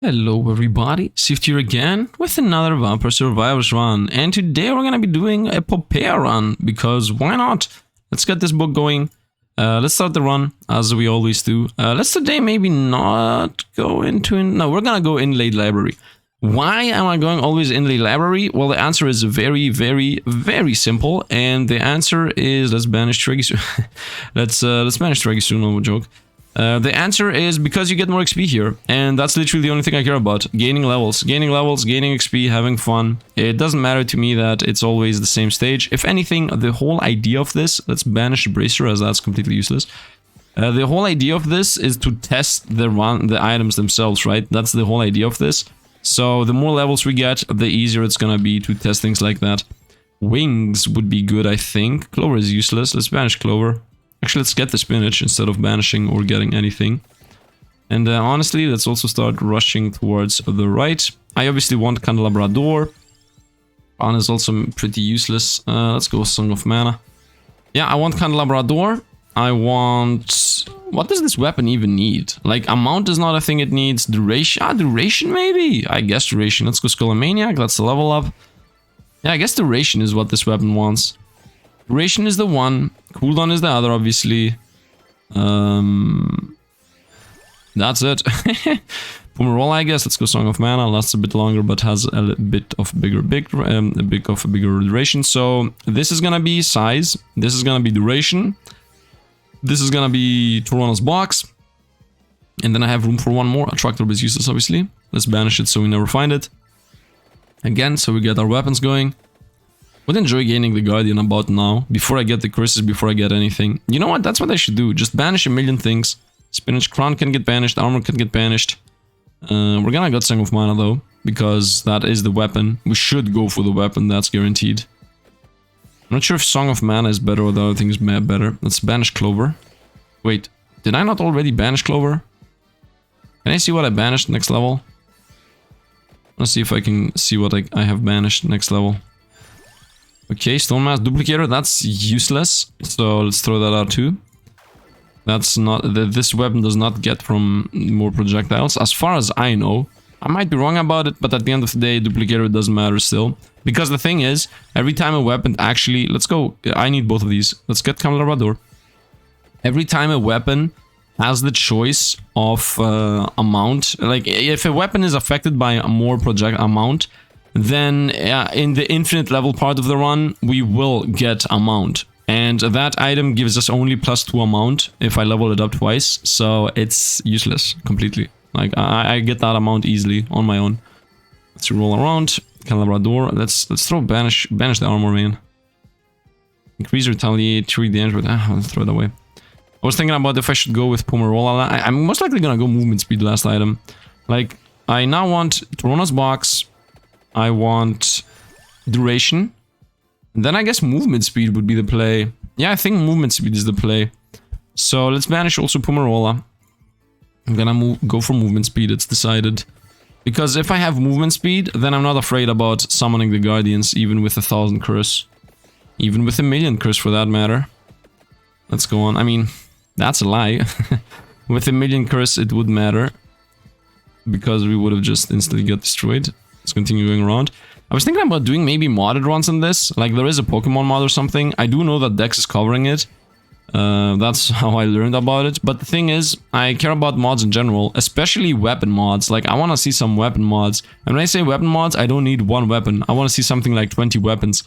Hello everybody, Sifd here again with another Vampire Survivors run, and today we're gonna be doing a Popea run, because why not? Let's get this book going. Let's start the run, as we always do. Let's today maybe not go into... No, we're gonna go Inlaid Library. Why am I going always Inlaid Library? Well, the answer is very, very simple, and the answer is... Let's banish Tregisu. let's banish Tregisu, no joke. The answer is because you get more XP here, and that's literally the only thing I care about. Gaining levels, gaining XP, having fun. It doesn't matter to me that it's always the same stage. If anything, the whole idea of this, let's banish Bracer as that's completely useless. The whole idea of this is to test the items themselves, right? That's the whole idea of this. So the more levels we get, the easier it's gonna be to test things like that. Wings would be good, I think. Clover is useless. Let's banish Clover. Actually, let's get the spinach instead of banishing or getting anything. And honestly, let's also start rushing towards the right. I obviously want Candelabrador. On is also pretty useless. Let's go Song of Mana. Yeah, I want Candelabrador. I want... What does this weapon even need? Like, amount is not a thing it needs. Duration? Ah, duration maybe? I guess duration. Let's go Skullomaniac. That's the level up. Yeah, I guess duration is what this weapon wants. Duration is the one, cooldown is the other, obviously. That's it. Pomerola, I guess. Let's go Song of Mana. Lasts a bit longer, but has a bit of a bigger duration. So this is gonna be size. This is gonna be duration. This is gonna be Torona's box. And then I have room for one more. Attractor is useless, obviously. Let's banish it so we never find it. Again, so we get our weapons going. Would enjoy gaining the Guardian about now, before I get the curses, before I get anything. You know what? That's what I should do. Just banish a million things. Spinach Crown can get banished, Armor can get banished. We're gonna get Song of Mana though, because that is the weapon. We should go for the weapon, that's guaranteed. I'm not sure if Song of Mana is better or the other thing is better. Let's banish Clover. Wait, did I not already banish Clover? Can I see what I banished next level? Let's see if I can see what I have banished next level. Okay, Stone Mask Duplicator, that's useless, so let's throw that out too. That's not... This weapon does not get from more projectiles, as far as I know. I might be wrong about it, but at the end of the day, Duplicator doesn't matter still. Because the thing is, every time a weapon actually... Let's go, I need both of these. Let's get Candelabrador. Every time a weapon has the choice of amount, like if a weapon is affected by a more projectile amount, then in the infinite level part of the run, we will get amount. And that item gives us only +2 amount if I level it up twice. So it's useless completely. Like I get that amount easily on my own. Let's roll around. Candelabrador. Let's throw banish the armor, man. Increase retaliate, 3 damage, but let's throw it away. I was thinking about if I should go with Pomerola. I'm most likely gonna go movement speed last item. Like, I now want Torona's box. I want duration. And then I guess movement speed would be the play. Yeah, I think movement speed is the play. So let's banish also Pomerola. I'm gonna go for movement speed, it's decided. Because if I have movement speed, then I'm not afraid about summoning the Guardians, even with 1,000 curse. Even with 1,000,000 curse for that matter. Let's go on. I mean, that's a lie. With 1,000,000 curse, it would matter. Because we would have just instantly got destroyed. Let's continue going around. I was thinking about doing maybe modded runs on this. Like, there is a Pokemon mod or something. I do know that Dex is covering it. That's how I learned about it. But the thing is, I care about mods in general. Especially weapon mods. Like, I want to see some weapon mods. And when I say weapon mods, I don't need one weapon. I want to see something like 20 weapons.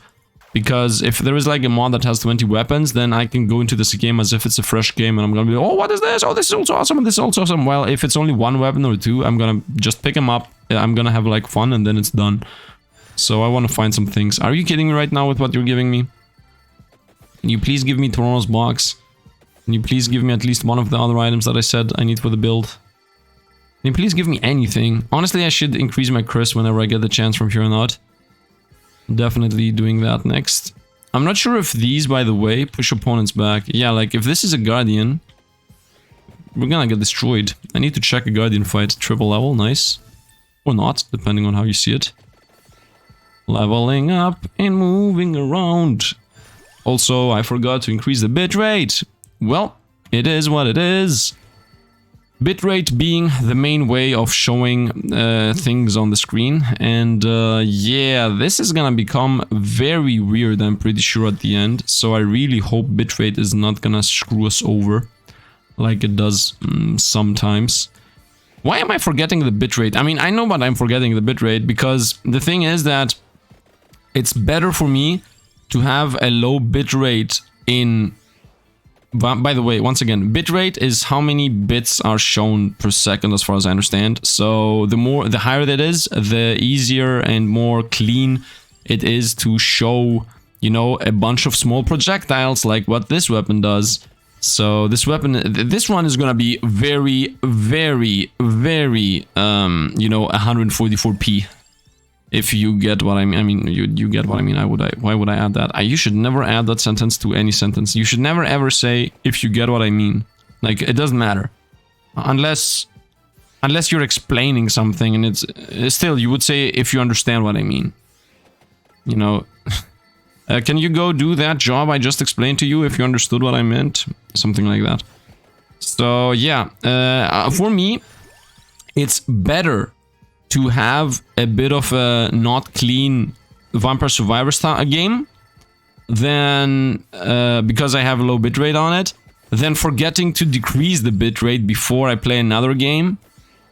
Because if there is like a mod that has 20 weapons, then I can go into this game as if it's a fresh game. And I'm gonna be like, oh, what is this? Oh, this is also awesome. And this is also awesome. Well, if it's only one weapon or two, I'm gonna just pick them up. I'm gonna have like fun and then it's done. So I want to find some things. Are you kidding me right now with what you're giving me? Can you please give me Torona's box? Can you please give me at least one of the other items that I said I need for the build? Can you please give me anything? Honestly, I should increase my curse whenever I get the chance from here on out. Definitely doing that next. I'm not sure if these, by the way, push opponents back. Yeah, like if this is a Guardian, we're gonna get destroyed. I need to check a Guardian fight. Triple level, nice. Or not, depending on how you see it. Leveling up and moving around. Also, I forgot to increase the bitrate. Well, it is what it is. Bitrate being the main way of showing things on the screen. And yeah, this is gonna become very weird, I'm pretty sure, at the end. So I really hope bitrate is not gonna screw us over like it does sometimes. Why am I forgetting the bitrate? I mean, I know what I'm forgetting the bitrate, because the thing is that it's better for me to have a low bitrate in... By the way, once again, bitrate is how many bits are shown per second, as far as I understand. So the higher that is, the easier and more clean it is to show, you know, a bunch of small projectiles like what this weapon does. So this weapon, this one is gonna be very, very, very, you know, 144p. If you get what I mean, you get what I mean. Why would I add that? You should never add that sentence to any sentence. You should never ever say, if you get what I mean. Like, it doesn't matter. Unless you're explaining something, and it's still, you would say, if you understand what I mean. You know, can you go do that job I just explained to you if you understood what I meant? Something like that. So, yeah, for me, it's better to have a bit of a not clean Vampire Survivor style game than, because I have a low bitrate on it, then forgetting to decrease the bitrate before I play another game,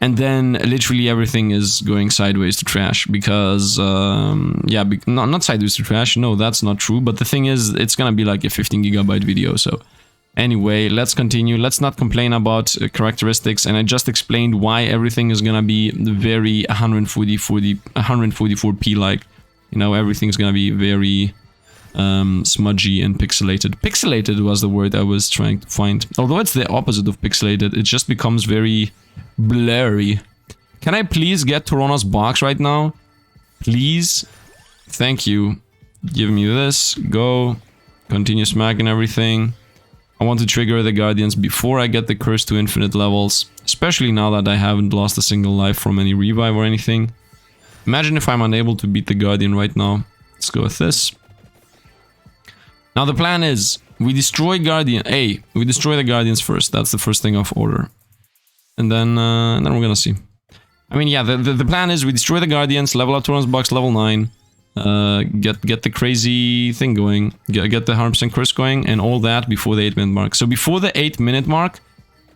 and then literally everything is going sideways to trash, because, yeah, not sideways to trash, no, that's not true, but the thing is, it's gonna be like a 15 gigabyte video, so... Anyway, let's continue. Let's not complain about characteristics, and I just explained why everything is gonna be very 144p like. You know, everything's gonna be very smudgy and pixelated. Pixelated was the word I was trying to find. Although it's the opposite of pixelated, it just becomes very blurry. Can I please get Torona's box right now? Please? Thank you. Give me this. Go. Continue smacking everything. I want to trigger the Guardians before I get the curse to infinite levels, especially now that I haven't lost a single life from any revive or anything. Imagine if I'm unable to beat the Guardian right now. Let's go with this. Now the plan is, we destroy Guardian... we destroy the Guardians first, that's the first thing of order. And then we're gonna see. I mean, yeah, the plan is we destroy the Guardians, level up Torona's box, level 9. Get the crazy thing going, get the 100% curse going, and all that before the 8-minute mark. So before the 8-minute mark,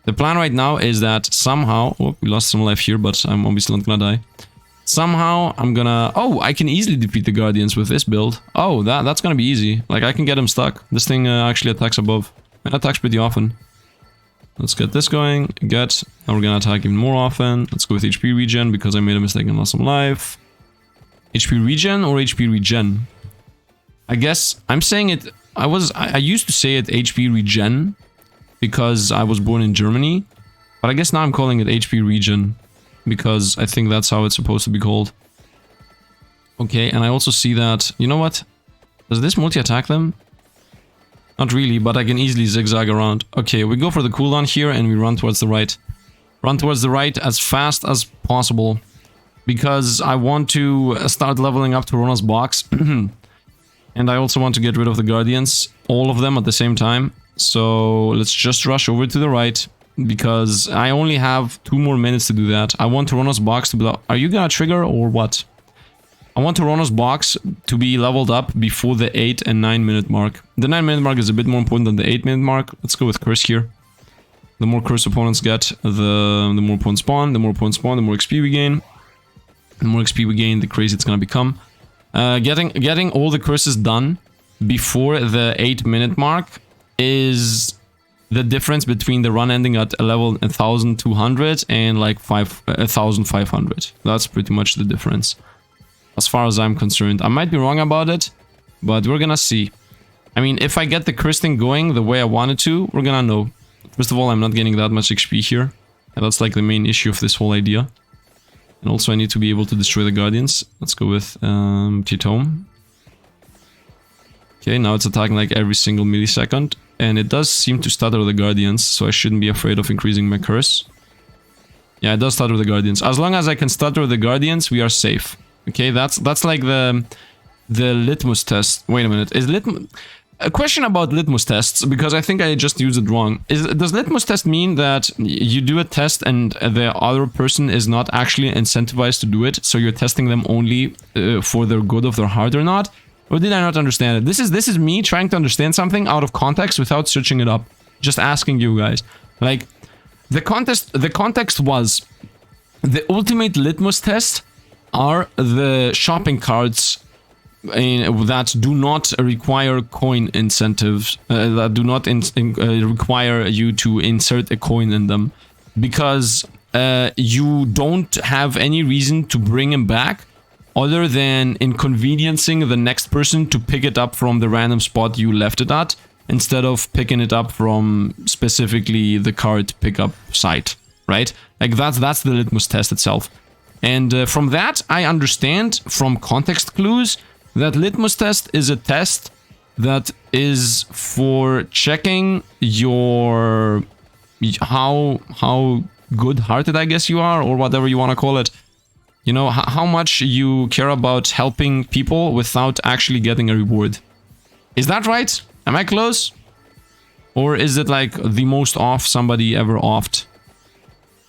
the plan right now is that somehow... Oh, we lost some life here, but I'm obviously not gonna die. Somehow, I'm gonna... Oh, I can easily defeat the Guardians with this build. Oh, that's gonna be easy. Like, I can get them stuck. This thing actually attacks above. It attacks pretty often. Let's get this going. Now we're gonna attack even more often. Let's go with HP regen, because I made a mistake and lost some life. HP regen or HP regen? I guess I'm saying it... I used to say it HP regen because I was born in Germany, but I guess now I'm calling it HP regen because I think that's how it's supposed to be called. Okay, and I also see that... You know what? Does this multi-attack them? Not really, but I can easily zigzag around. Okay, we go for the cooldown here and we run towards the right. Run towards the right as fast as possible. Because I want to start leveling up Torona's box. And I also want to get rid of the Guardians. All of them at the same time. So let's just rush over to the right. Because I only have 2 more minutes to do that. I want Torona's box to be... Are you gonna trigger or what? I want Torona's box to be leveled up before the 8 and 9 minute mark. The 9 minute mark is a bit more important than the 8 minute mark. Let's go with Curse here. The more Curse opponents get, the more opponents spawn. The more opponents spawn, the more XP we gain. The more XP we gain, the crazier it's gonna become. Getting all the curses done before the 8-minute mark is the difference between the run ending at a level 1200 and like 1500. That's pretty much the difference, as far as I'm concerned. I might be wrong about it, but we're gonna see. I mean, if I get the curse thing going the way I wanted to, we're gonna know. First of all, I'm not getting that much XP here, and that's like the main issue of this whole idea. And also I need to be able to destroy the Guardians. Let's go with Titome. Okay, now it's attacking like every single millisecond. And it does seem to stutter the Guardians, so I shouldn't be afraid of increasing my curse. Yeah, it does stutter the Guardians. As long as I can stutter the Guardians, we are safe. Okay, that's like the litmus test. Wait a minute, is litmus... A question about litmus tests, because I think I just used it wrong. Does litmus test mean that you do a test and the other person is not actually incentivized to do it, so you're testing them only for their good of their heart or not? Or did I not understand it? This is me trying to understand something out of context without searching it up. Just asking you guys. Like, the context was the ultimate litmus test are the shopping carts that do not require coin incentives, that do not require you to insert a coin in them, because you don't have any reason to bring them back other than inconveniencing the next person to pick it up from the random spot you left it at, instead of picking it up from specifically the cart pickup site, right? Like that's the litmus test itself. And from that, I understand from context clues that litmus test is a test that is for checking your how good-hearted, I guess you are, or whatever you want to call it. You know, how much you care about helping people without actually getting a reward. Is that right? Am I close? Or is it like the most off somebody ever offed?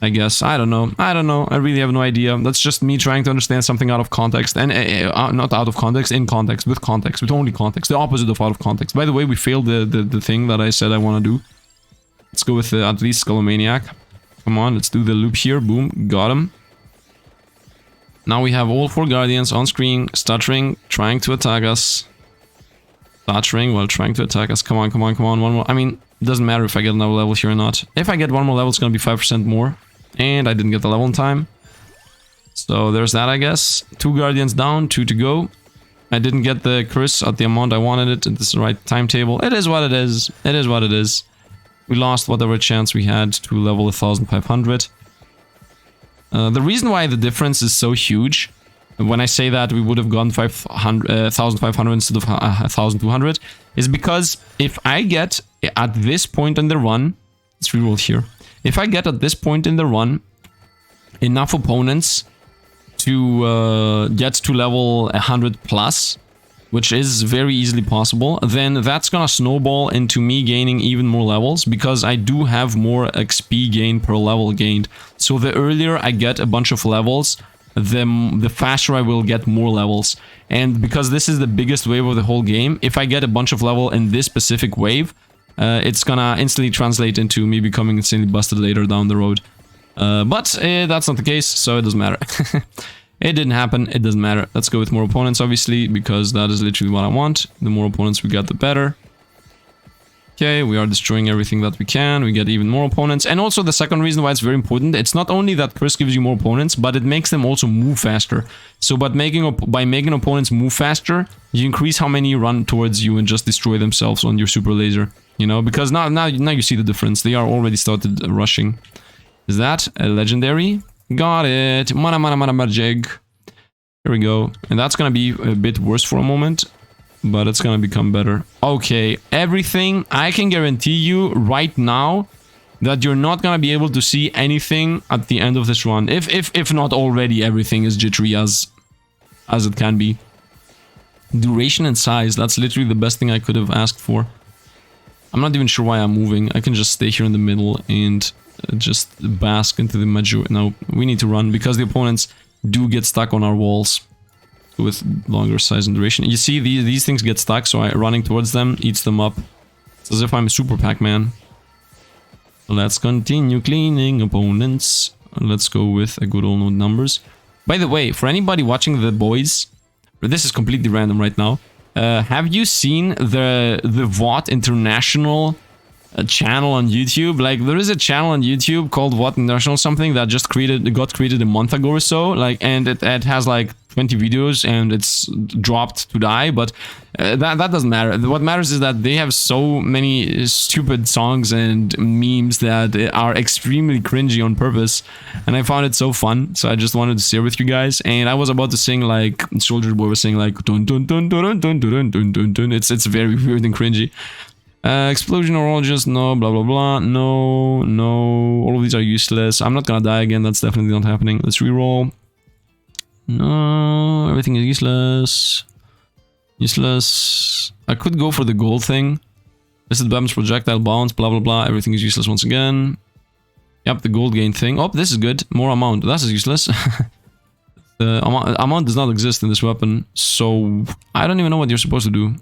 I guess. I don't know. I really have no idea. That's just me trying to understand something out of context. And not out of context, in context, with only context. The opposite of out of context. By the way, we failed the thing that I said I want to do. Let's go with at least Skullomaniac. Come on, let's do the loop here. Boom, got him. Now we have all 4 Guardians on screen, stuttering, trying to attack us. Stuttering while trying to attack us. Come on, one more. I mean, it doesn't matter if I get another level here or not. If I get one more level, it's gonna be 5% more. And I didn't get the level in time. So there's that, I guess. 2 Guardians down, 2 to go. I didn't get the curse at the amount I wanted it. This is the right timetable. It is what it is. It is what it is. We lost whatever chance we had to level 1500. The reason why the difference is so huge, when I say that we would have gone 1500 instead of 1200, is because if I get at this point in the run, let's reroll here. If I get at this point in the run enough opponents to get to level 100 plus, which is very easily possible, then that's gonna snowball into me gaining even more levels, because I do have more XP gain per level gained. So the earlier I get a bunch of levels, the faster I will get more levels. And because this is the biggest wave of the whole game, if I get a bunch of level in this specific wave, it's gonna instantly translate into me becoming insanely busted later down the road. But that's not the case, so it doesn't matter. It didn't happen, it doesn't matter. Let's go with more opponents, obviously, because that is literally what I want. The more opponents we get, the better. Okay, we are destroying everything that we can. We get even more opponents. And also the second reason why it's very important, it's not only that curse gives you more opponents, but it makes them also move faster. So by making opponents move faster, you increase how many run towards you and just destroy themselves on your super laser. You know, because now you see the difference. They are already started rushing. Is that a legendary? Got it. Mana magic. Here we go. And that's gonna be a bit worse for a moment, but it's gonna become better. Okay, everything. I can guarantee you right now that you're not gonna be able to see anything at the end of this run. If not already, everything is jittery as it can be. Duration and size. That's literally the best thing I could have asked for. I'm not even sure why I'm moving. I can just stay here in the middle and just bask into the majority. No, we need to run because the opponents do get stuck on our walls with longer size and duration. You see, these things get stuck, so running towards them eats them up. It's as if I'm a super Pac-Man. Let's continue cleaning opponents. Let's go with a good old note numbers. By the way, for anybody watching The Boys, this is completely random right now. Have you seen the VOT International channel on YouTube? Like, there is a channel on YouTube called VOT International something that just got created a month ago or so. Like, and it has like 20 videos and it's dropped to die, but that doesn't matter. What matters is that they have so many stupid songs and memes that are extremely cringy on purpose, and I found it so fun, so I just wanted to share with you guys. And I was about to sing like Soldier Boy was saying, like dun dun dun dun dun dun dun dun dun. It's very weird and cringy. Explosion or just no, blah blah blah, no, all of these are useless. I'm not gonna die again, that's definitely not happening. Let's reroll. No, everything is useless. I could go for the gold thing. This is weapons, projectile, bounce, blah blah blah. Everything is useless once again. Yep, the gold gain thing. Oh, this is good. More amount. That is useless. The amount does not exist in this weapon, so I don't even know what you're supposed to do.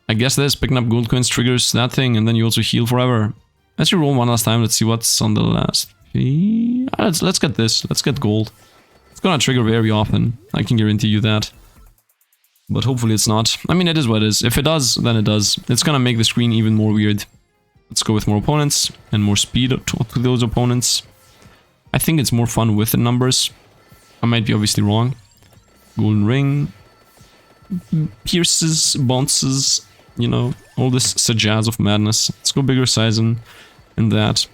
I guess this, picking up gold coins triggers that thing, and then you also heal forever. Let's roll one last time. Let's see what's on the last. Let's get this. Let's get gold. It's gonna trigger very often. I can guarantee you that. But hopefully it's not. I mean, it is what it is. If it does, then it does. It's gonna make the screen even more weird. Let's go with more opponents and more speed to those opponents. I think it's more fun with the numbers. I might be obviously wrong. Golden ring. Pierces, bounces, you know, all this jazz of madness. Let's go bigger size and that.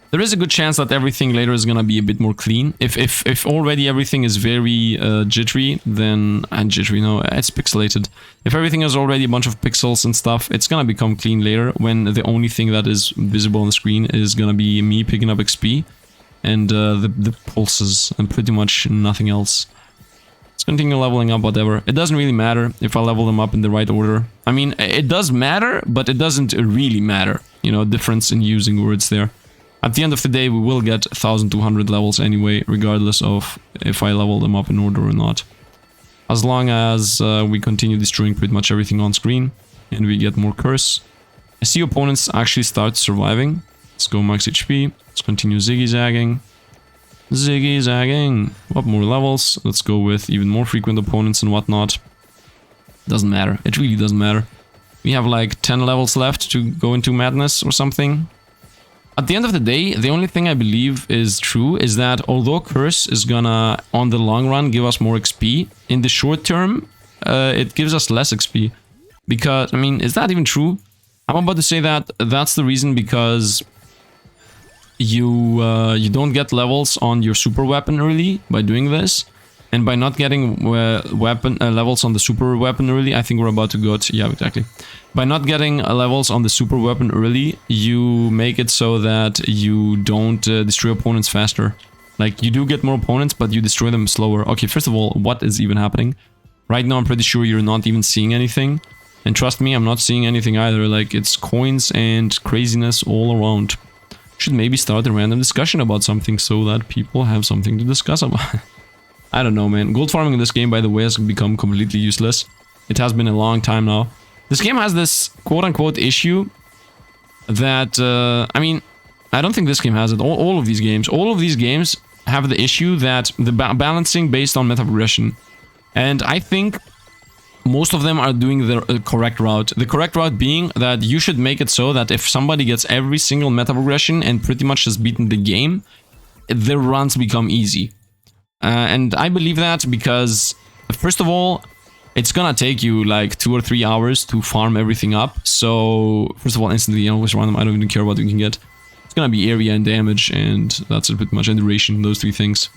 There is a good chance that everything later is gonna be a bit more clean. If already everything is very jittery, then jittery, no, it's pixelated. If everything is already a bunch of pixels and stuff, it's gonna become clean later when the only thing that is visible on the screen is gonna be me picking up XP and the pulses and pretty much nothing else. Let's continue leveling up, whatever. It doesn't really matter if I level them up in the right order. I mean, it does matter, but it doesn't really matter. You know, difference in using words there. At the end of the day, we will get 1200 levels anyway, regardless of if I level them up in order or not. As long as we continue destroying pretty much everything on screen, and we get more curse. I see opponents actually start surviving. Let's go max HP. Let's continue ziggy-zagging. Ziggy-zagging. Up more levels. Let's go with even more frequent opponents and whatnot. Doesn't matter. It really doesn't matter. We have like 10 levels left to go into madness or something. At the end of the day, the only thing I believe is true is that although Curse is gonna, on the long run, give us more XP, in the short term, it gives us less XP. Because, I mean, is that even true? I'm about to say that that's the reason because you don't get levels on your super weapon early by doing this. And by not getting levels on the super weapon early, I think we're about to go to... Yeah, exactly. By not getting levels on the super weapon early, you make it so that you don't destroy opponents faster. Like, you do get more opponents, but you destroy them slower. Okay, first of all, what is even happening? Right now, I'm pretty sure you're not even seeing anything. And trust me, I'm not seeing anything either. Like, it's coins and craziness all around. Should maybe start a random discussion about something so that people have something to discuss about. I don't know, man. Gold farming in this game, by the way, has become completely useless. It has been a long time now. This game has this quote-unquote issue that, I mean, I don't think this game has it. All of these games have the issue that the balancing based on meta progression. And I think most of them are doing the correct route. The correct route being that you should make it so that if somebody gets every single meta progression and pretty much has beaten the game, their runs become easy. And I believe that because, first of all, it's gonna take you like 2 or 3 hours to farm everything up. So, first of all, instantly, you know, always random, I don't even care what you can get. It's gonna be area and damage, and that's pretty much and duration, those 3 things.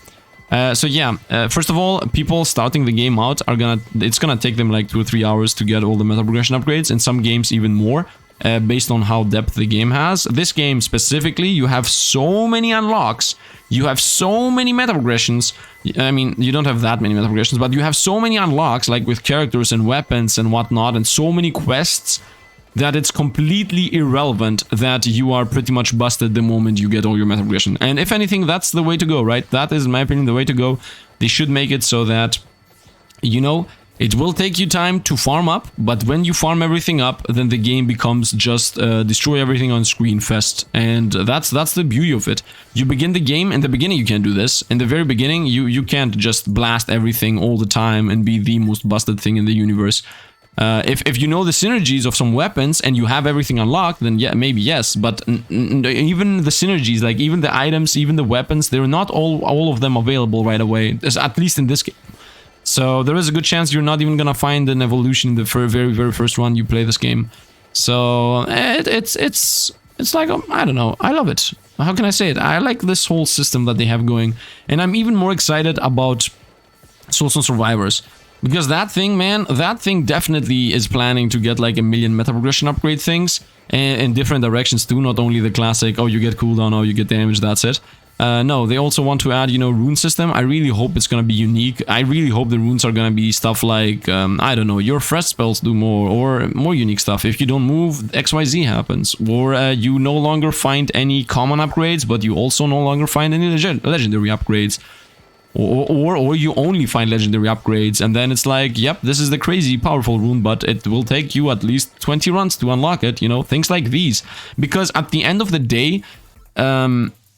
So yeah, first of all, people starting the game out are it's gonna take them like 2 or 3 hours to get all the meta progression upgrades, in some games even more. Based on how depth the game has. This game specifically, you have so many unlocks, you have so many meta progressions. I mean, you don't have that many meta progressions, but you have so many unlocks, like with characters and weapons and whatnot, and so many quests, that it's completely irrelevant that you are pretty much busted the moment you get all your meta progression. And if anything, that's the way to go, right? That is, in my opinion, the way to go. They should make it so that, you know, it will take you time to farm up, but when you farm everything up, then the game becomes just destroy everything on screen fest. And that's the beauty of it. You begin the game, in the beginning you can't do this. In the very beginning, you can't just blast everything all the time and be the most busted thing in the universe. If you know the synergies of some weapons and you have everything unlocked, then yeah, maybe yes. But even the synergies, like even the items, even the weapons, they're not all of them available right away. At least in this game. So there is a good chance you're not even gonna find an evolution in the very first run you play this game. So it's like, I don't know, I love it. How can I say it? I like this whole system that they have going, and I'm even more excited about Souls and Survivors. Because that thing, man, that thing definitely is planning to get like 1 million meta progression upgrade things in different directions too, not only the classic, oh, you get cooldown, oh, you get damage, that's it. No, they also want to add, you know, rune system. I really hope it's gonna be unique. I really hope the runes are gonna be stuff like, I don't know, your fresh spells do more, or more unique stuff. If you don't move, XYZ happens. Or you no longer find any common upgrades, but you also no longer find any legendary upgrades. Or you only find legendary upgrades, and then it's like, yep, this is the crazy powerful rune, but it will take you at least 20 runs to unlock it, you know, things like these. Because at the end of the day,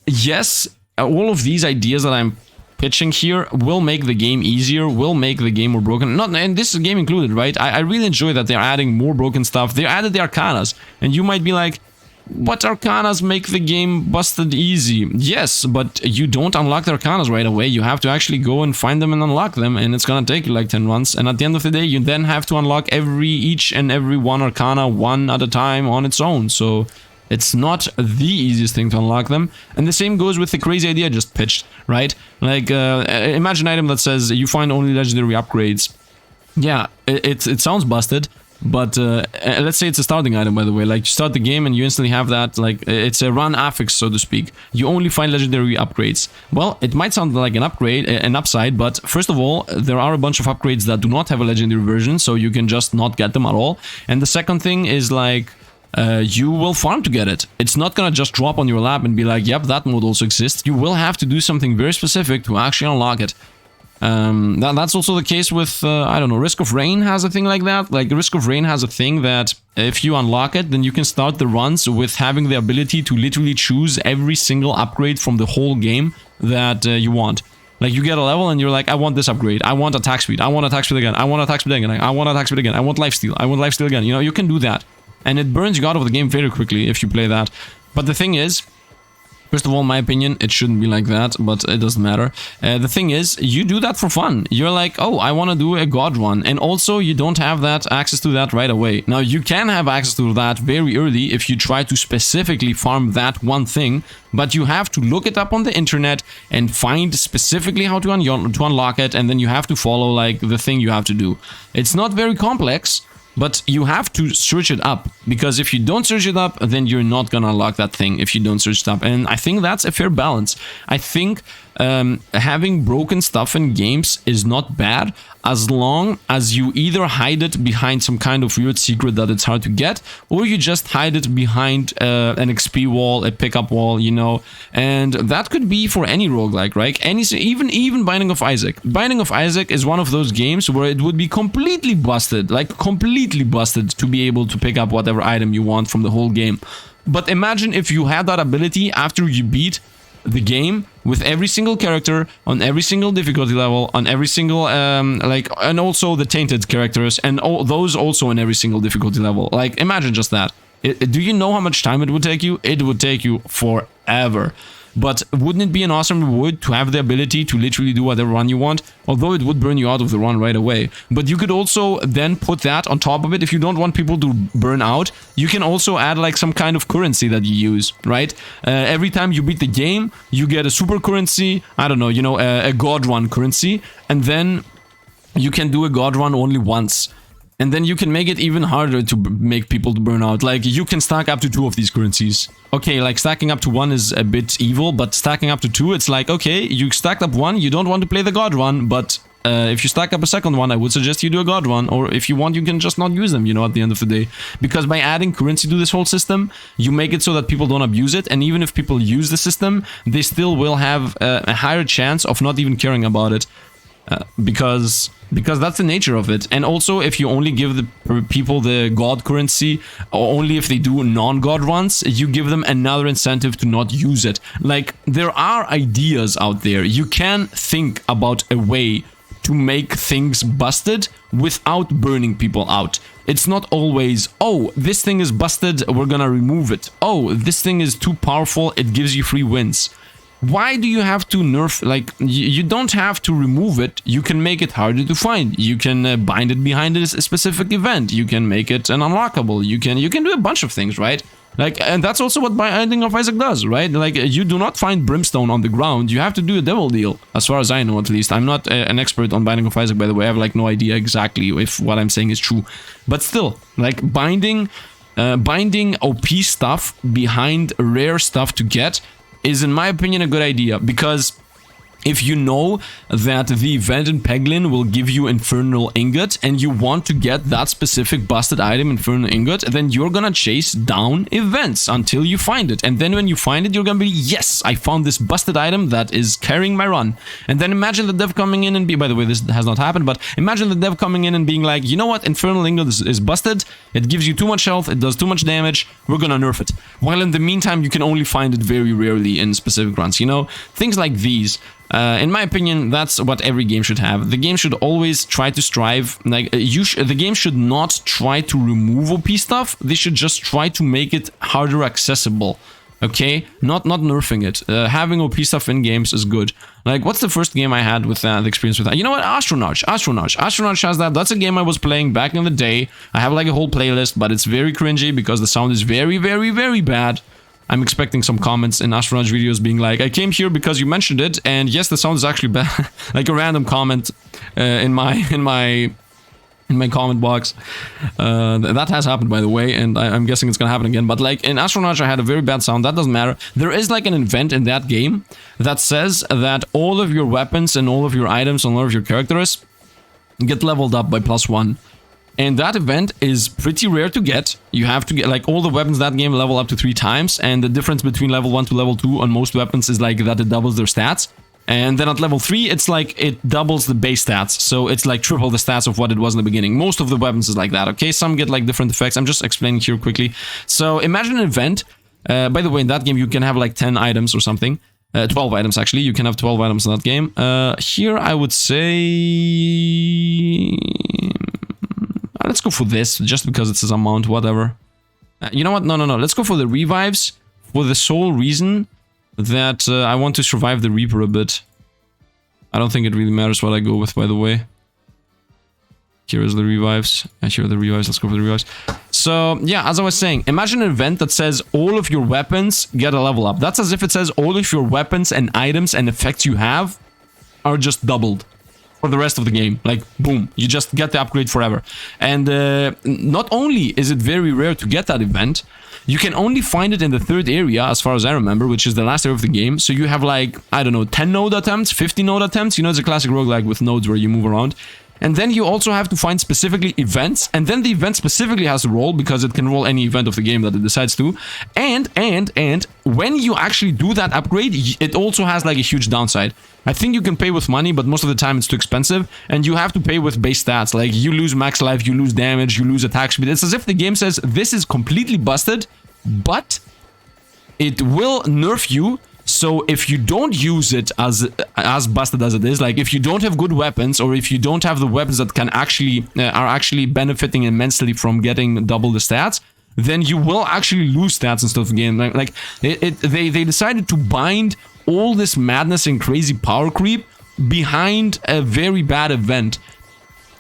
yes, all of these ideas that I'm pitching here will make the game easier, will make the game more broken. Not, and this is game included, right? I really enjoy that they're adding more broken stuff. They added the Arcanas, and you might be like, what Arcanas make the game busted easy? Yes, but you don't unlock the Arcanas right away. You have to actually go and find them and unlock them, and it's gonna take you like 10 runs. And at the end of the day, you then have to unlock each and every one Arcana one at a time on its own. So it's not the easiest thing to unlock them. And the same goes with the crazy idea I just pitched, right? Like, imagine an item that says you find only legendary upgrades. Yeah, it sounds busted. But let's say it's a starting item, by the way. Like, you start the game and you instantly have that, like, it's a run affix, so to speak. You only find legendary upgrades. Well, it might sound like an upgrade, an upside, but first of all, there are a bunch of upgrades that do not have a legendary version, so you can just not get them at all. And the second thing is, like, you will farm to get it. It's not gonna just drop on your lap and be like, yep, that mode also exists. You will have to do something very specific to actually unlock it. That's also the case with, I don't know, Risk of Rain has a thing like that. Like, Risk of Rain has a thing that if you unlock it, then you can start the runs with having the ability to literally choose every single upgrade from the whole game that you want. Like, you get a level and you're like, I want this upgrade, I want attack speed, I want attack speed again, I want attack speed again, I want attack speed again, I want lifesteal, I want lifesteal again. You know, you can do that. And it burns you out of the game very quickly if you play that. But the thing is, first of all, in my opinion, it shouldn't be like that, but it doesn't matter. The thing is, you do that for fun. You're like, oh, I want to do a god run. And also, you don't have that access to that right away. Now, you can have access to that very early if you try to specifically farm that one thing, but you have to look it up on the internet and find specifically how to unlock it, and then you have to follow, like, the thing you have to do. It's not very complex, but you have to search it up, because if you don't search it up, then you're not gonna unlock that thing if you don't search it up. And I think that's a fair balance. I think having broken stuff in games is not bad, as long as you either hide it behind some kind of weird secret that it's hard to get, or you just hide it behind an XP wall, a pickup wall, you know. And that could be for any roguelike, right? Even Binding of Isaac. Binding of Isaac is one of those games where it would be completely busted, like completely busted, to be able to pick up whatever item you want from the whole game. But imagine if you had that ability after you beat the game with every single character on every single difficulty level, on every single and also the tainted characters, and all those also in every single difficulty level. Like, imagine just that. Do you know how much time it would take you? It would take you forever. But wouldn't it be an awesome reward to have the ability to literally do whatever run you want? Although it would burn you out of the run right away. But you could also then put that on top of it. If you don't want people to burn out, you can also add like some kind of currency that you use, right? Every time you beat the game, you get a super currency, I don't know, you know, a god run currency, and then you can do a god run only once. And then you can make it even harder to make people to burn out. Like, you can stack up to 2 of these currencies. Okay, like, stacking up to 1 is a bit evil, but stacking up to 2, it's like, okay, you stacked up 1, you don't want to play the god run, but if you stack up a second one, I would suggest you do a god run, or if you want, you can just not use them, you know, at the end of the day. Because by adding currency to this whole system, you make it so that people don't abuse it, and even if people use the system, they still will have a higher chance of not even caring about it. Because that's the nature of it. And also, if you only give the people the god currency, or only if they do non-god runs, you give them another incentive to not use it. Like, there are ideas out there. You can think about a way to make things busted without burning people out. It's not always, oh, this thing is busted, we're gonna remove it. Oh, this thing is too powerful, it gives you free wins. Why do you have to nerf, like, you don't have to remove it, you can make it harder to find, you can bind it behind a specific event, you can make it an unlockable, you can do a bunch of things, right? Like, and that's also what Binding of Isaac does, right? Like, you do not find brimstone on the ground, you have to do a devil deal, as far as I know, at least. I'm not an expert on Binding of Isaac, by the way, I have like no idea exactly if what I'm saying is true. But still, like, binding OP stuff behind rare stuff to get is, in my opinion, a good idea, because if you know that the event in Peglin will give you Infernal Ingot and you want to get that specific busted item, Infernal Ingot, then you're gonna chase down events until you find it. And then when you find it, you're gonna be, yes, I found this busted item that is carrying my run. And then imagine the dev coming in and by the way, this has not happened, but imagine the dev coming in and being like, you know what, Infernal Ingot is busted, it gives you too much health, it does too much damage, we're gonna nerf it. While in the meantime, you can only find it very rarely in specific runs, you know? Things like these. In my opinion, that's what every game should have. The game should always try to strive, like, the game should not try to remove OP stuff, they should just try to make it harder accessible, okay? Not nerfing it. Having OP stuff in games is good. Like, what's the first game I had with the experience with that? You know what? Astronauts has that. That's a game I was playing back in the day. I have like a whole playlist, but it's very cringy because the sound is very, very, very bad. I'm expecting some comments in Astronaut videos being like, I came here because you mentioned it, and yes, the sound is actually bad. Like a random comment in my comment box. That has happened, by the way, and I'm guessing it's gonna happen again. But like in Astronaut, I had a very bad sound. That doesn't matter. There is like an event in that game that says that all of your weapons and all of your items and all of your characters get leveled up by +1. And that event is pretty rare to get. You have to get, like, all the weapons in that game level up to 3 times, and the difference between level 1 to level 2 on most weapons is like that it doubles their stats. And then at level 3, it's like it doubles the base stats, so it's like triple the stats of what it was in the beginning. Most of the weapons is like that, okay? Some get like different effects. I'm just explaining here quickly. So imagine an event. By the way, in that game you can have like 10 items or something. 12 items actually. You can have 12 items in that game. Here I would say... let's go for this, just because it says amount, whatever. You know what? No. Let's go for the revives, for the sole reason that I want to survive the Reaper a bit. I don't think it really matters what I go with, by the way. Here is the revives. Here are the revives. Let's go for the revives. So, yeah, as I was saying, imagine an event that says all of your weapons get a level up. That's as if it says all of your weapons and items and effects you have are just doubled for the rest of the game. Like, boom, you just get the upgrade forever. And not only is it very rare to get that event, you can only find it in the 3rd area, as far as I remember, which is the last area of the game. So you have like, I don't know, 10 node attempts, 50 node attempts. You know, it's a classic roguelike with nodes where you move around. And then you also have to find specifically events, and then the event specifically has to roll, because it can roll any event of the game that it decides to. And when you actually do that upgrade, it also has like a huge downside. I think you can pay with money, but most of the time it's too expensive, and you have to pay with base stats. Like, you lose max life, you lose damage, you lose attack speed. It's as if the game says, this is completely busted, but it will nerf you. So if you don't use it as busted as it is, like if you don't have good weapons, or if you don't have the weapons that can actually are actually benefiting immensely from getting double the stats, then you will actually lose stats instead of the game. Like they decided to bind all this madness and crazy power creep behind a very bad event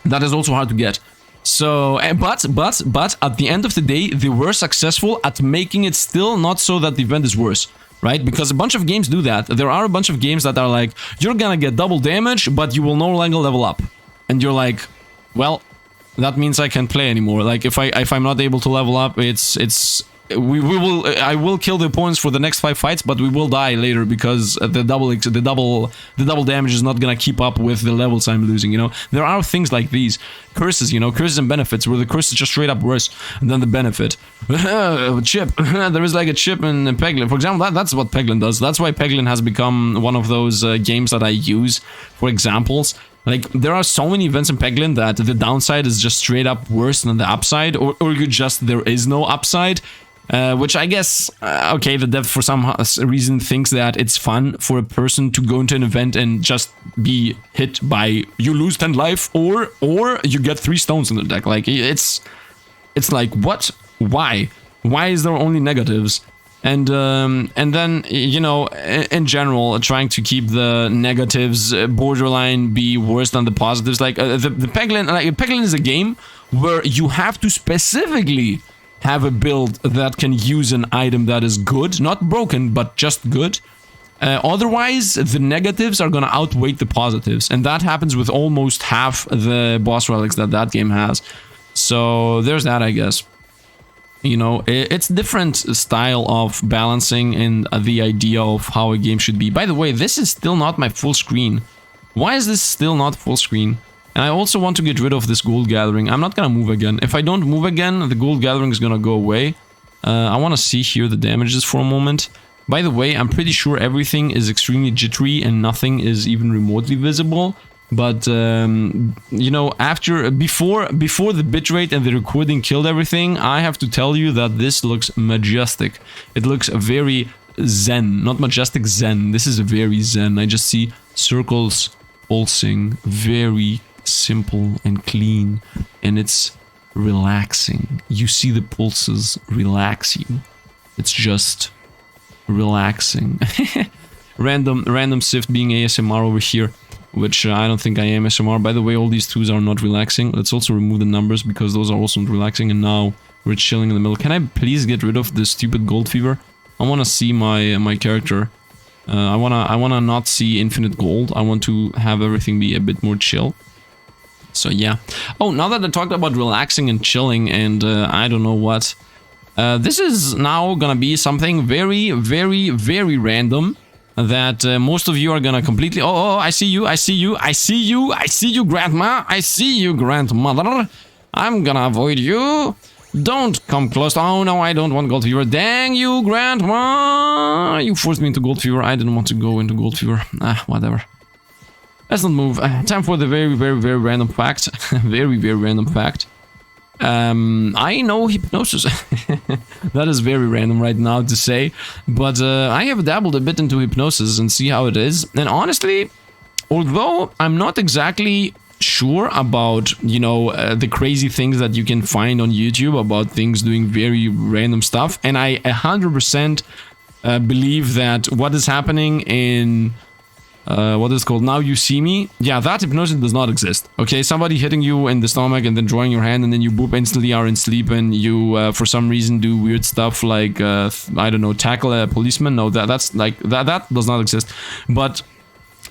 that is also hard to get. So, but at the end of the day, they were successful at making it still not so that the event is worse. Right? Because a bunch of games do that. There are a bunch of games that are like, you're gonna get double damage, but you will no longer level up. And you're like, well, that means I can't play anymore. Like, if I'm not able to level up, I will kill the opponents for the next 5 fights, but we will die later, because the double damage is not gonna keep up with the levels I'm losing, you know? There are things like these. Curses, you know, curses and benefits, where the curse is just straight up worse than the benefit. Chip. There is like a chip in Peglin. For example, that's what Peglin does. That's why Peglin has become one of those games that I use for examples. Like, there are so many events in Peglin that the downside is just straight up worse than the upside, or there is no upside. Which I guess, okay, the dev for some reason thinks that it's fun for a person to go into an event and just be hit by, you lose 10 life, or you get 3 stones in the deck. Like, it's like, what? Why? Why is there only negatives? And then, you know, in general, trying to keep the negatives borderline be worse than the positives. Like, the Peglin, Peglin is a game where you have to specifically have a build that can use an item that is good, not broken, but just good. Otherwise, the negatives are gonna outweigh the positives, and that happens with almost half the boss relics that game has. So there's that, I guess. You know, it's different style of balancing and the idea of how a game should be. By the way, this is still not my full screen. Why is this still not full screen? And I also want to get rid of this gold gathering. I'm not gonna move again. If I don't move again, the gold gathering is gonna go away. I want to see here the damages for a moment. By the way, I'm pretty sure everything is extremely jittery and nothing is even remotely visible. But, you know, before the bitrate and the recording killed everything, I have to tell you that this looks majestic. It looks very zen, not majestic, zen. This is very zen. I just see circles pulsing, very simple and clean, and it's relaxing. You see the pulses relax you. It's just relaxing. Random Sifd being ASMR over here. Which I don't think I am ASMR. By the way, all these twos are not relaxing. Let's also remove the numbers because those are also not relaxing. And now we're chilling in the middle. Can I please get rid of this stupid gold fever? I want to see my character. I wanna not see infinite gold. I want to have everything be a bit more chill. So yeah. Oh, now that I talked about relaxing and chilling and I don't know what. This is now gonna be something very, very, very random. That most of you are gonna completely... Oh, I see you, I see you, I see you, I see you, Grandma, I see you, Grandmother. I'm gonna avoid you. Don't come close. Oh, no, I don't want gold fever. Dang you, Grandma. You forced me into gold fever. I didn't want to go into gold fever. Ah, whatever. Let's not move. Time for the very, very, very random fact. Very, very random fact. I know hypnosis. That is very random right now to say, but I have dabbled a bit into hypnosis and see how it is. And honestly, although I'm not exactly sure about, you know, the crazy things that you can find on YouTube about things doing very random stuff, and I 100% believe that what is happening in what is called Now You See Me, yeah, that hypnosis does not exist. Okay, somebody hitting you in the stomach and then drawing your hand and then you boop, instantly are in sleep, and you for some reason do weird stuff like I don't know, tackle a policeman. No, that's like that does not exist. But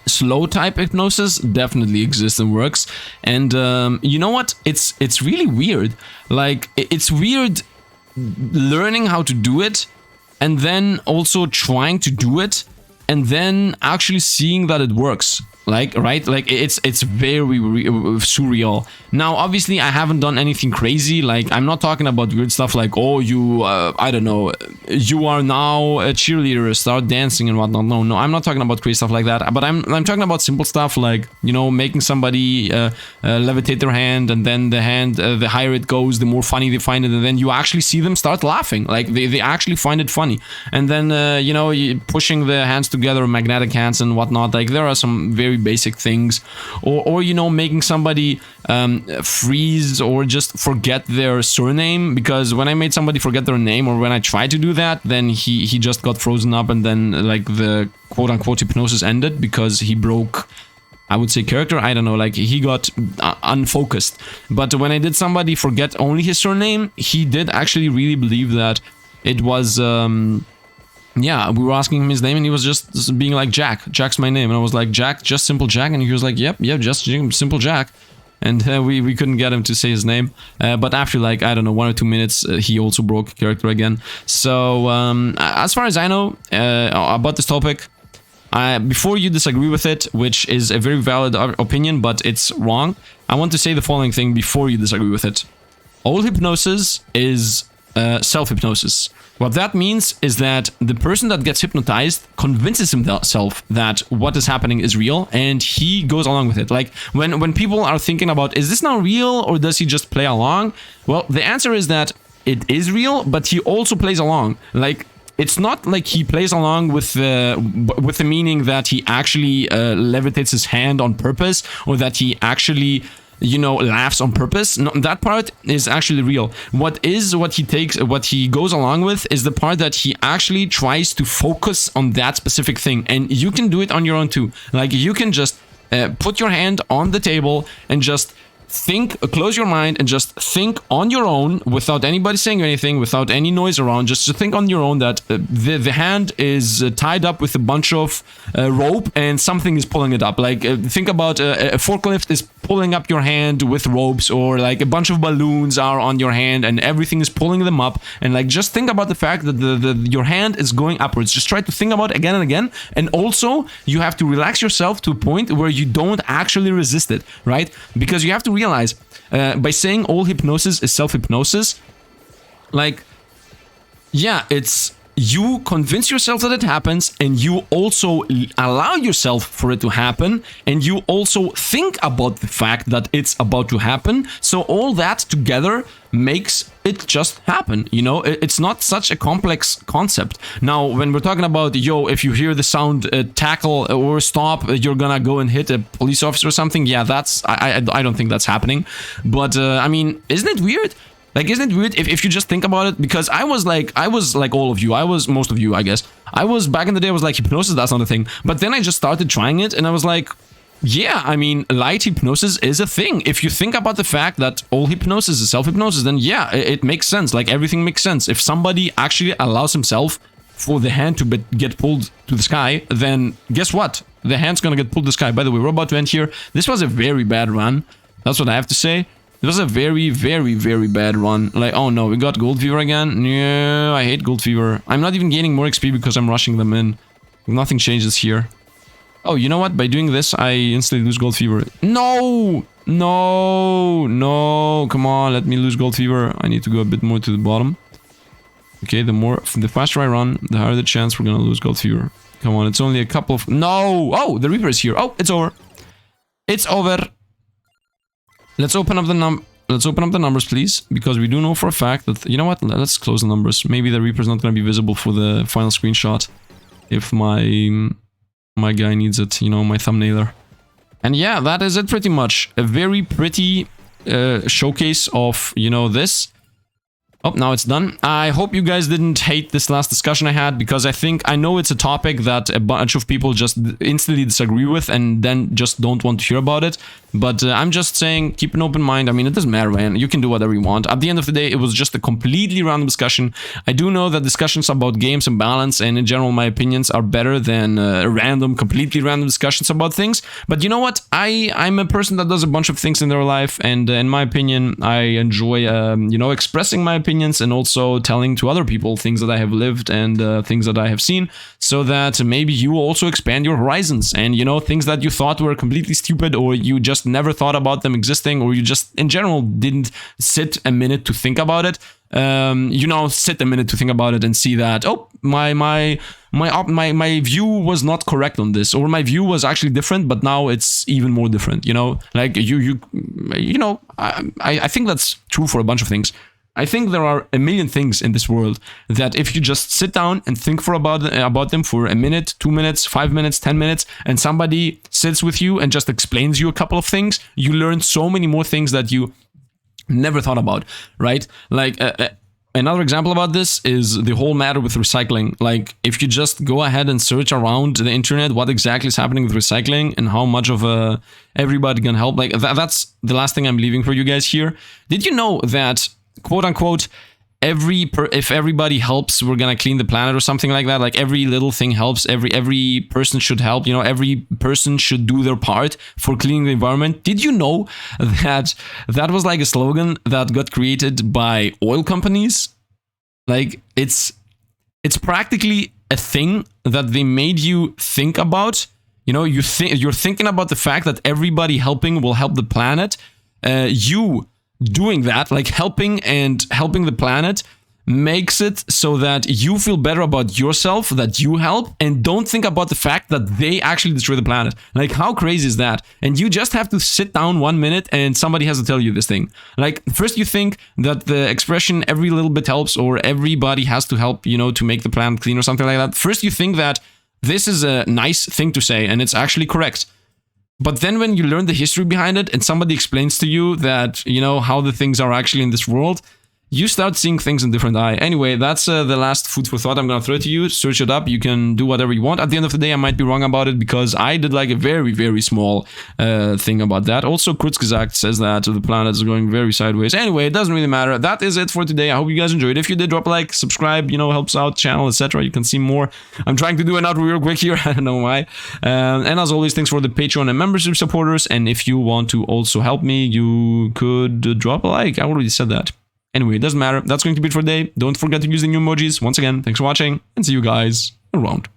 slow type hypnosis definitely exists and works. And you know what, it's really weird. Like, it's weird learning how to do it and then also trying to do it and then actually seeing that it works. Like, right? Like, it's very surreal. Now, obviously, I haven't done anything crazy. Like, I'm not talking about weird stuff like, oh, you, I don't know, you are now a cheerleader, start dancing and whatnot. No, I'm not talking about crazy stuff like that. But I'm talking about simple stuff like, you know, making somebody levitate their hand, and then the hand, the higher it goes, the more funny they find it, and then you actually see them start laughing. Like, they actually find it funny. And then, you know, pushing the hands together, magnetic hands and whatnot. Like, there are some very basic things, or you know, making somebody freeze or just forget their surname, because when I made somebody forget their name, or when I tried to do that, then he just got frozen up, and then like the quote-unquote hypnosis ended because he broke, I would say, character. I don't know, like he got unfocused. But when I did somebody forget only his surname, he did actually really believe that it was yeah, we were asking him his name and he was just being like, Jack's my name. And I was like, Jack, just simple Jack? And he was like, yep, just simple Jack. And we couldn't get him to say his name. But after like, I don't know, 1 or 2 minutes, he also broke character again. So as far as I know about this topic, before you disagree with it, which is a very valid opinion, but it's wrong, I want to say the following thing before you disagree with it. All hypnosis is self-hypnosis. What that means is that the person that gets hypnotized convinces himself that what is happening is real, and he goes along with it. Like, when people are thinking about, is this now real, or does he just play along? Well, the answer is that it is real, but he also plays along. Like, it's not like he plays along with the meaning that he actually levitates his hand on purpose, or that he actually, you know, laughs on purpose. No, that part is actually real. What he goes along with is the part that he actually tries to focus on that specific thing. And you can do it on your own too. Like, you can just put your hand on the table and just close your mind and just think on your own without anybody saying anything, without any noise around. Just to think on your own that the hand is tied up with a bunch of rope and something is pulling it up. Like think about a forklift is pulling up your hand with ropes, or like a bunch of balloons are on your hand and everything is pulling them up. And like just think about the fact that your hand is going upwards. Just try to think about it again and again. And also you have to relax yourself to a point where you don't actually resist it, right? Because you have to realize by saying all hypnosis is self-hypnosis, like, yeah, it's you convince yourself that it happens, and you also allow yourself for it to happen, and you also think about the fact that it's about to happen. So all that together makes it just happen, you know? It's not such a complex concept. Now, when we're talking about, yo, if you hear the sound tackle or stop, you're gonna go and hit a police officer or something, yeah, that's, I don't think that's happening. But, I mean, isn't it weird? Like, isn't it weird if you just think about it? Because I was like all of you. most of you, I guess. Back in the day, I was like, hypnosis, that's not a thing. But then I just started trying it, and I was like, yeah, I mean, light hypnosis is a thing. If you think about the fact that all hypnosis is self-hypnosis, then yeah, it makes sense. Like, everything makes sense. If somebody actually allows himself for the hand to get pulled to the sky, then guess what? The hand's gonna get pulled to the sky. By the way, we're about to end here. This was a very bad run. That's what I have to say. It was a very, very, very bad run. Like, oh no, we got gold fever again. Yeah, I hate gold fever. I'm not even gaining more XP because I'm rushing them in. Nothing changes here. Oh, you know what? By doing this, I instantly lose gold fever. No! No! No! Come on, let me lose gold fever. I need to go a bit more to the bottom. Okay, the faster I run, the higher the chance we're gonna lose gold fever. Come on, it's only a couple of... No! Oh, the Reaper is here. Oh, it's over. It's over. Let's open up the numbers, please, because we do know for a fact that, you know what, let's close the numbers. Maybe the Reaper's not going to be visible for the final screenshot if my guy needs it, you know, my thumbnailer. And yeah, that is it pretty much. A very pretty showcase of, you know, this. Oh, now it's done. I hope you guys didn't hate this last discussion I had, because I know it's a topic that a bunch of people just instantly disagree with and then just don't want to hear about it. But I'm just saying, keep an open mind. I mean, it doesn't matter, man. You can do whatever you want. At the end of the day, it was just a completely random discussion. I do know that discussions about games and balance and in general my opinions are better than completely random discussions about things. But you know what? I'm a person that does a bunch of things in their life, and in my opinion, I enjoy, you know, expressing my opinions and also telling to other people things that I have lived and things that I have seen, so that maybe you also expand your horizons and, you know, things that you thought were completely stupid, or you just never thought about them existing, or you just in general didn't sit a minute to think about it. You know, sit a minute to think about it and see that, oh, my view was not correct on this, or my view was actually different, but now it's even more different, you know? Like, you know, I think that's true for a bunch of things. I think there are a million things in this world that if you just sit down and think about them for a minute, 2 minutes, 5 minutes, 10 minutes, and somebody sits with you and just explains you a couple of things, you learn so many more things that you never thought about, right? Like, another example about this is the whole matter with recycling. Like, if you just go ahead and search around the internet what exactly is happening with recycling and how much of everybody can help, like, that's the last thing I'm leaving for you guys here. Did you know that, quote unquote, if everybody helps, we're gonna clean the planet or something like that? Like, every little thing helps, every person should help, you know, every person should do their part for cleaning the environment. Did you know that was like a slogan that got created by oil companies? Like, it's practically a thing that they made you think about. You know, you're thinking about the fact that everybody helping will help the planet. You doing that, like helping the planet, makes it so that you feel better about yourself, that you help, and don't think about the fact that they actually destroy the planet. Like, how crazy is that? And you just have to sit down 1 minute and somebody has to tell you this thing. Like, first you think that the expression every little bit helps, or everybody has to help, you know, to make the planet clean or something like that. First you think that this is a nice thing to say and it's actually correct. But then when you learn the history behind it and somebody explains to you that, you know, how the things are actually in this world, you start seeing things in different eye. Anyway, that's the last food for thought I'm gonna throw to you. Search it up. You can do whatever you want. At the end of the day, I might be wrong about it because I did like a very, very small thing about that. Also, Kurzgesagt says that the planet is going very sideways. Anyway, it doesn't really matter. That is it for today. I hope you guys enjoyed. If you did, drop a like, subscribe, you know, helps out channel, etc. You can see more. I'm trying to do an outro real quick here. I don't know why. And as always, thanks for the Patreon and membership supporters. And if you want to also help me, you could drop a like. I already said that. Anyway, it doesn't matter. That's going to be it for today. Don't forget to use the new emojis. Once again, thanks for watching, and see you guys around.